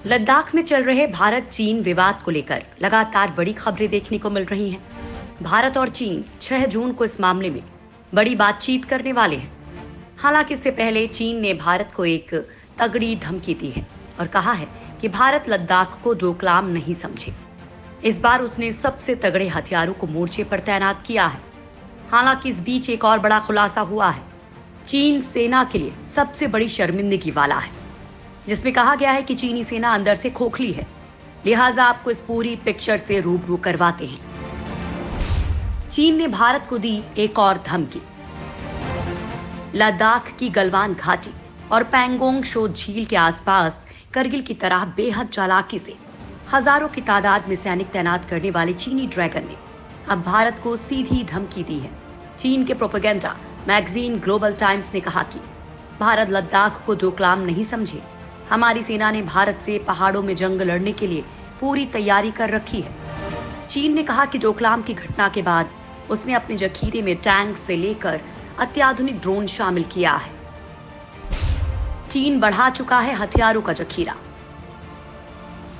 लद्दाख में चल रहे भारत चीन विवाद को लेकर लगातार बड़ी खबरें देखने को मिल रही हैं। भारत और चीन 6 जून को इस मामले में बड़ी बातचीत करने वाले हैं। हालांकि इससे पहले चीन ने भारत को एक तगड़ी धमकी दी है और कहा है कि भारत लद्दाख को डोकलाम नहीं समझे। इस बार उसने सबसे तगड़े हथियारों को मोर्चे पर तैनात किया है। हालांकि इस बीच एक और बड़ा खुलासा हुआ है। चीन सेना के लिए सबसे बड़ी शर्मिंदगी वाला है, जिसमें कहा गया है कि चीनी सेना अंदर से खोखली है। लिहाजा आपको इस पूरी पिक्चर से रूबरू करवाते हैं। चीन ने भारत को दी एक और धमकी। लद्दाख की गलवान घाटी और पैंगोंग शो झील के आसपास करगिल की तरह बेहद चालाकी से हजारों की तादाद में सैनिक तैनात करने वाले चीनी ड्रैगन ने अब भारत को सीधी धमकी दी है। चीन के प्रोपेगेंडा मैगजीन ग्लोबल टाइम्स ने कहा कि भारत लद्दाख को डोकलाम नहीं समझे। हमारी सेना ने भारत से पहाड़ों में जंग लड़ने के लिए पूरी तैयारी कर रखी है। चीन ने कहा कि डोकलाम की घटना के बाद उसने अपने जखीरे में टैंक से लेकर अत्याधुनिक ड्रोन शामिल किया है। चीन बढ़ा चुका है हथियारों का जखीरा।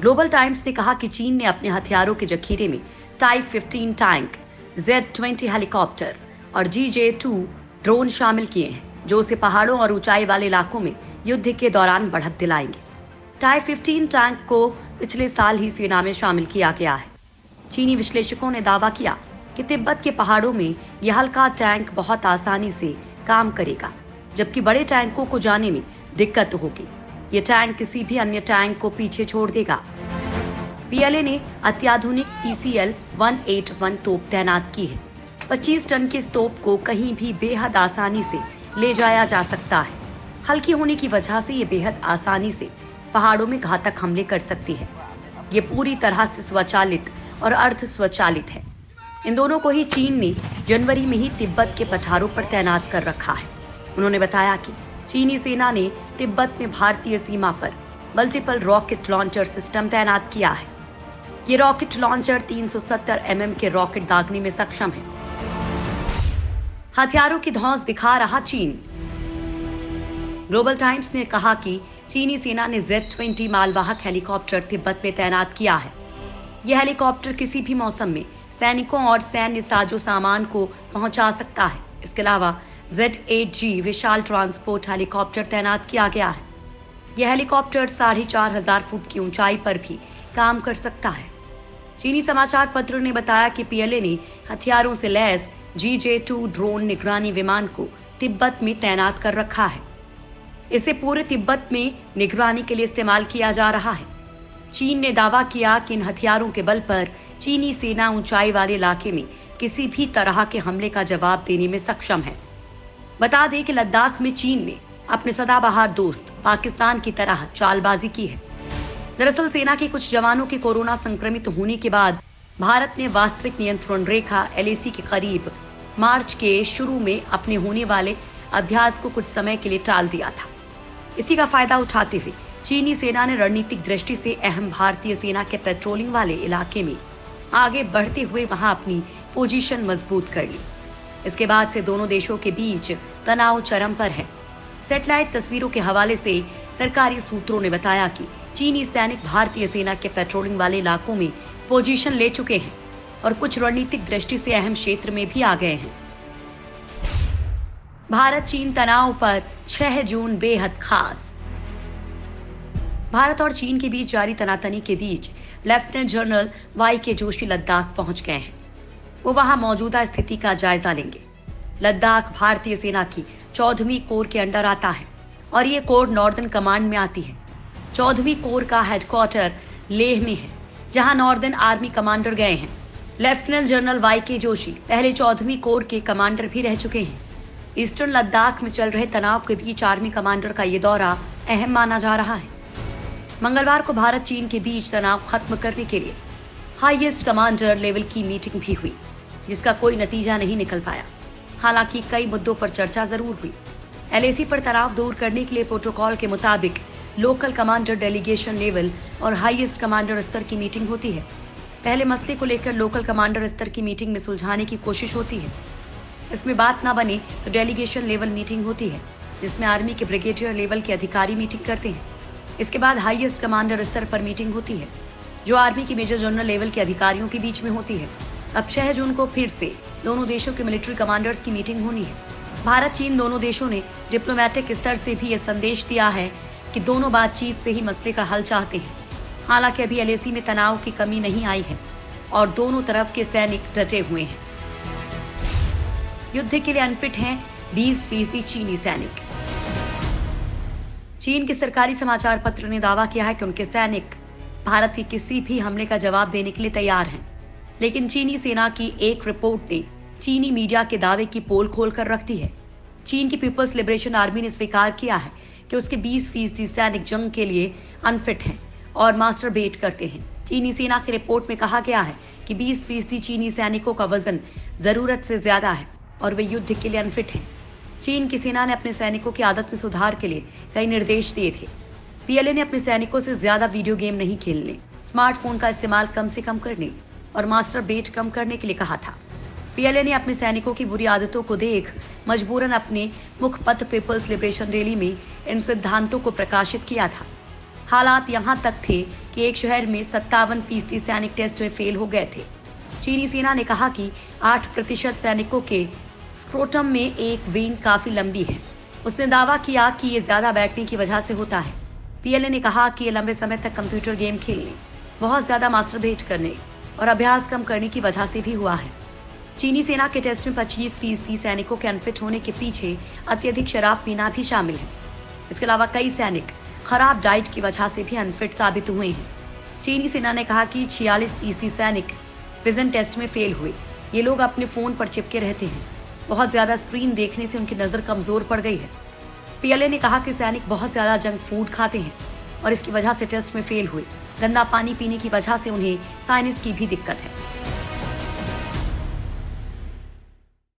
ग्लोबल टाइम्स ने कहा कि चीन ने अपने हथियारों के जखीरे में टाइप 15 टैंक, Z-20 हेलीकॉप्टर और GJ-2 ड्रोन शामिल किए हैं, जो उसे पहाड़ों और ऊंचाई वाले इलाकों में युद्ध के दौरान बढ़त दिलाएंगे। टाइप 15 टैंक को पिछले साल ही सेना में शामिल किया गया है। चीनी विश्लेषकों ने दावा किया कि तिब्बत के पहाड़ों में यह हल्का टैंक बहुत आसानी से काम करेगा, जबकि बड़े टैंकों को जाने में दिक्कत होगी। ये टैंक किसी भी अन्य टैंक को पीछे छोड़ देगा। PLA ने अत्याधुनिक PCL-181 तोप तैनात की है। 25 टन की इस तोप को कहीं भी बेहद आसानी से ले जाया जा सकता है। हल्की होने की वजह से ये बेहद आसानी से पहाड़ों में घातक हमले कर सकती है। ये पूरी तरह से स्वचालित और अर्ध स्वचालित है। इन दोनों को ही चीन ने जनवरी में ही तिब्बत के पठारों पर तैनात कर रखा है। उन्होंने बताया कि चीनी सेना ने तिब्बत में भारतीय सीमा पर मल्टीपल रॉकेट लॉन्चर सिस्टम तैनात किया है। ये रॉकेट लॉन्चर 370 mm के रॉकेट दागने में सक्षम है। हथियारों की धौंस दिखा रहा चीन। ग्लोबल टाइम्स ने कहा कि चीनी सेना ने Z-20 मालवाहक हेलीकॉप्टर तिब्बत में तैनात किया है। यह हेलीकॉप्टर किसी भी मौसम में सैनिकों और सैन्य साजो सामान को पहुंचा सकता है। इसके अलावा Z-8G विशाल ट्रांसपोर्ट हेलीकॉप्टर तैनात किया गया है। यह हेलीकॉप्टर 4500 फुट की ऊंचाई पर भी काम कर सकता है। चीनी समाचार पत्र ने बताया कि PLA ने हथियारों से लैस GJ-2 ड्रोन निगरानी विमान को तिब्बत में तैनात कर रखा है। इसे पूरे तिब्बत में निगरानी के लिए इस्तेमाल किया जा रहा है। चीन ने दावा किया कि इन हथियारों के बल पर चीनी सेना ऊंचाई वाले इलाके में किसी भी तरह के हमले का जवाब देने में सक्षम है। बता दें कि लद्दाख में चीन ने अपने सदाबहार दोस्त पाकिस्तान की तरह चालबाजी की है। दरअसल सेना के कुछ जवानों के कोरोना संक्रमित होने के बाद भारत ने वास्तविक नियंत्रण रेखा LAC के करीब मार्च के शुरू में अपने होने वाले अभ्यास को कुछ समय के लिए टाल दिया था। इसी का फायदा उठाते हुए चीनी सेना ने रणनीतिक दृष्टि से अहम भारतीय सेना के पेट्रोलिंग वाले इलाके में आगे बढ़ते हुए वहां अपनी पोजीशन मजबूत कर ली। इसके बाद से दोनों देशों के बीच तनाव चरम पर है। सैटेलाइट तस्वीरों के हवाले से सरकारी सूत्रों ने बताया कि चीनी सैनिक भारतीय सेना के पेट्रोलिंग वाले इलाकों में पोजीशन ले चुके हैं और कुछ रणनीतिक दृष्टि से अहम क्षेत्र में भी आ गए हैं। भारत चीन तनाव पर 6 जून बेहद खास। भारत और चीन के बीच जारी तनातनी के बीच lieutenant general YK Joshi Ladakh पहुंच गए हैं। वो वहां मौजूदा स्थिति का जायजा लेंगे। लद्दाख भारतीय सेना की 14वीं कोर के अंडर आता है और ये कोर नॉर्दर्न कमांड में आती है। 14वीं कोर का हेडक्वार्टर लेह में है, जहां नॉर्दर्न आर्मी कमांडर गए हैं। लेफ्टिनेंट जनरल YK जोशी पहले 14वीं कोर के कमांडर भी रह चुके हैं। ईस्टर्न लद्दाख में चल रहे तनाव के बीच आर्मी कमांडर का ये दौरा अहम माना जा रहा है। मंगलवार को भारत चीन के बीच तनाव खत्म करने के लिए हाईएस्ट कमांडर लेवल की मीटिंग भी हुई, जिसका कोई नतीजा नहीं निकल पाया। हालांकि कई मुद्दों पर चर्चा जरूर हुई। LAC पर तनाव दूर करने के लिए प्रोटोकॉल के मुताबिक लोकल कमांडर डेलीगेशन लेवल और हाईएस्ट कमांडर स्तर की मीटिंग होती है। पहले मसले को लेकर लोकल कमांडर स्तर की मीटिंग में सुलझाने की कोशिश होती है। इसमें बात ना बने तो डेलीगेशन लेवल मीटिंग होती है, जिसमें आर्मी के ब्रिगेडियर लेवल के अधिकारी मीटिंग करते हैं। इसके बाद हाईएस्ट कमांडर स्तर पर मीटिंग होती है, जो आर्मी की मेजर जनरल लेवल के अधिकारियों के बीच में होती है। अब 6 जून को फिर से दोनों देशों के मिलिट्री कमांडर्स की मीटिंग होनी है। भारत चीन दोनों देशों ने डिप्लोमेटिक स्तर से भी ये संदेश दिया है कि दोनों बातचीत से ही मसले का हल चाहते हैं। हालांकि अभी एलएसी में तनाव की कमी नहीं आई है और दोनों तरफ के सैनिक डटे हुए हैं। युद्ध के लिए अनफिट हैं 20% चीनी सैनिक। चीन के सरकारी समाचार पत्र ने दावा किया है कि उनके सैनिक भारत के किसी भी हमले का जवाब देने के लिए तैयार हैं। लेकिन चीनी सेना की एक रिपोर्ट ने चीनी मीडिया के दावे की पोल खोल कर रख दी है। चीन की पीपल्स लिबरेशन आर्मी ने स्वीकार किया है कि उसके 20% सैनिक जंग के लिए अनफिट हैं और मास्टरबेट करते हैं। चीनी सेना की रिपोर्ट में कहा गया है कि 20% चीनी सैनिकों का वजन जरूरत से ज्यादा है और वे युद्ध के लिए अनफिट हैं। चीन की सेना ने अपने सैनिकों की आदत में सुधार के लिए कई निर्देश दिए थे। पीएलए ने अपने सैनिकों से ज्यादा वीडियो गेम नहीं खेलने, स्मार्टफोन का इस्तेमाल कम से कम करने और मास्टरबेट कम करने के लिए कहा था। पीएलए ने अपने सैनिकों की बुरी आदतों को देख मजबूरन अपने मुखपत्र पीपल्स लिबरेशन रैली में इन सिद्धांतों को प्रकाशित किया था। हालात यहाँ तक थे कि एक शहर में 57% सैनिक टेस्ट में फेल हो गए थे। चीनी सेना ने कहा कि 8% सैनिकों के स्क्रोटम में एक वेन काफी लंबी है। उसने दावा किया कि ये ज्यादा बैठने की वजह से होता है। पीएलए ने कहा कि ये लंबे समय तक कंप्यूटर गेम खेलने, बहुत ज्यादा मास्टरबेट करने और अभ्यास कम करने की वजह से भी हुआ है। चीनी सेना के टेस्ट में 25% सैनिकों के अनफिट होने के पीछे अत्यधिक शराब पीना भी शामिल है। इसके अलावा कई सैनिक खराब डाइट की वजह से भी अनफिट साबित हुए हैं। चीनी सेना ने कहा कि 46% सैनिक विजन टेस्ट में फेल हुए। ये लोग अपने फोन पर चिपके रहते हैं। बहुत ज्यादा स्क्रीन देखने से उनकी नजर कमजोर पड़ गई है। पीएलए ने कहा कि सैनिक बहुत ज्यादा जंक फूड खाते हैं और इसकी वजह से टेस्ट में फेल हुए। गंदा पानी पीने की वजह से उन्हें साइनस की भी दिक्कत है।